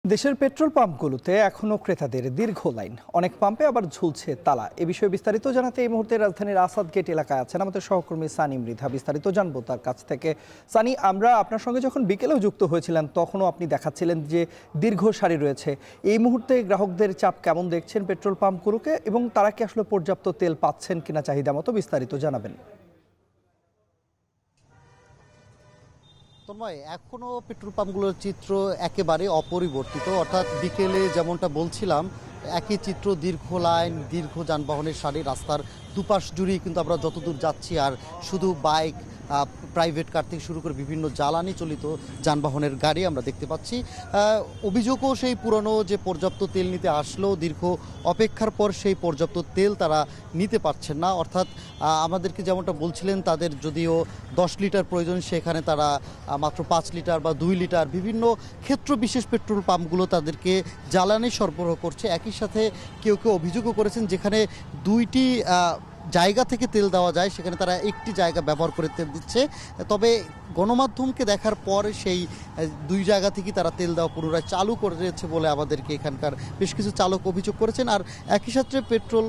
দেশের পেট্রোল পাম্পগুলোতে এখনো ক্রেতাদের দীর্ঘ লাইন, অনেক পাম্পে আবার ঝুলছে তালা। এ বিষয়ে বিস্তারিত জানাতে এই মুহূর্তে রাজধানীর আসাদ গেট এলাকায় আছেন আমাদের সহকর্মী সানি মৃধা। বিস্তারিত জানবো তার কাছ থেকে। সানি, আমরা আপনার সঙ্গে যখন বিকেলেও যুক্ত হয়েছিলেন তখনও আপনি দেখাচ্ছিলেন যে দীর্ঘ সারি রয়েছে। এই মুহূর্তে গ্রাহকদের চাপ কেমন দেখছেন পেট্রোল পাম্পগুলোকে, এবং তারা কি আসলে পর্যাপ্ত তেল পাচ্ছেন কিনা চাহিদা মতো, বিস্তারিত জানাবেন। তন্ময়, এখনও পেট্রোল পাম্পগুলোর চিত্র একেবারে অপরিবর্তিত। অর্থাৎ বিকেলে যেমনটা বলছিলাম, একই চিত্র, দীর্ঘ লাইন, দীর্ঘ যানবাহনের সারি, রাস্তার দুপাশ জুড়েই কিন্তু আমরা যতদূর যাচ্ছি আর শুধু বাইক, প্রাইভেট কার থেকে শুরু করে বিভিন্ন জ্বালানি চালিত যানবাহনের গাড়ি আমরা দেখতে পাচ্ছি। অভিযোগও সেই পুরনো, যে পর্যাপ্ত তেল নিতে আসলেও দীর্ঘ অপেক্ষার পর সেই পর্যাপ্ত তেল তারা নিতে পারছেন না। অর্থাৎ আমাদেরকে যেমনটা বলছিলেন, তাদের যদিও 10 লিটার প্রয়োজন, সেখানে তারা মাত্র 5 লিটার বা 2 লিটার, বিভিন্ন ক্ষেত্র বিশেষ পেট্রোল পাম্পগুলো তাদেরকে জ্বালানি সরবরাহ করছে। একই সাথে কেউ কেউ অভিযোগও করেছেন, যেখানে দুইটি জায়গা থেকে তেল দেওয়া যায় সেখানে তারা একটি জায়গা ব্যবহার করে তেল দিচ্ছে। তবে গণমাধ্যমকে দেখার পর সেই দুই জায়গা থেকে তারা তেল দেওয়া পুনরায় চালু করেছে বলে আমাদেরকে এখানকার বেশ কিছু চালক অভিযোগ করেছেন। আর একই সাথে পেট্রোল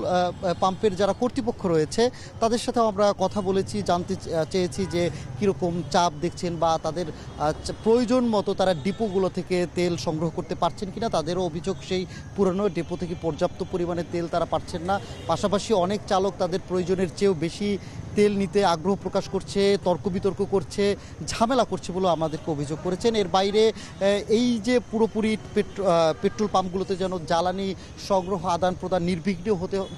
পাম্পের যারা কর্তৃপক্ষ রয়েছে তাদের সাথেও আমরা কথা বলেছি, জানতে চেয়েছি যে কীরকম চাপ দেখছেন বা তাদের প্রয়োজন মতো তারা ডিপোগুলো থেকে তেল সংগ্রহ করতে পারছেন কিনা। তাদেরও অভিযোগ সেই পুরনো ডিপো থেকে পর্যাপ্ত পরিমাণে তেল তারা পাচ্ছেন না। পাশাপাশি অনেক চালক তাদের প্রয়োজনের চেয়েও বেশি তেল নিতে আগ্রহ প্রকাশ করছে, তর্ক বিতর্ক করছে, ঝামেলা করছে বলে আমাদেরকে অভিযোগ করেছেন। এর বাইরে এই যে পুরোপুরি পেট্রোল পাম্পগুলোতে যেন জ্বালানি সংগ্রহ আদান প্রদান নির্বিঘ্ন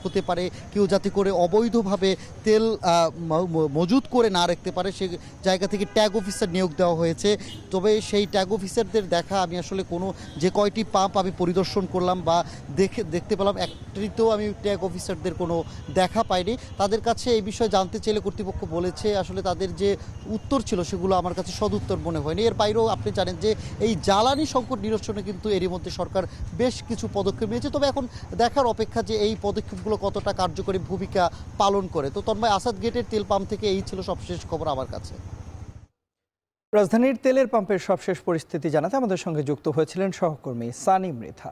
হতে পারে, কেউ যাতে করে অবৈধভাবে তেল মজুত করে না রাখতে পারে, সে জায়গা থেকে ট্যাগ অফিসার নিয়োগ দেওয়া হয়েছে। তবে সেই ট্যাগ অফিসারদের দেখা আমি আসলে যে কয়টি পাম্প আমি পরিদর্শন করলাম বা দেখতে পেলাম, একটিতেও আমি ট্যাগ অফিসারদের কোনো দেখা পাইনি। তাদের কাছে এই বিষয়ে জানতে চাইলে কর্তৃপক্ষ বলেছে আসলে তাদের যে উত্তর ছিল সেগুলো আমার কাছে সদুত্তর মনে হয়নি। এর বাইরেও আপনি জানেন যে এই জ্বালানি সংকট নিরসনে কিন্তু এরই মধ্যে সরকার বেশ কিছু পদক্ষেপ নিয়েছে। তবে এখন দেখার অপেক্ষা যে এই পদক্ষেপগুলো কতটা কার্যকরী ভূমিকা পালন করে। তো তন্ময়, আসাদ গেটের তেল পাম্প থেকে এই ছিল সবশেষ খবর আমার কাছে। রাজধানীর তেলের পাম্পের সবশেষ পরিস্থিতি জানাতে আমাদের সঙ্গে যুক্ত হয়েছিলেন সহকর্মী সানি মৃধা।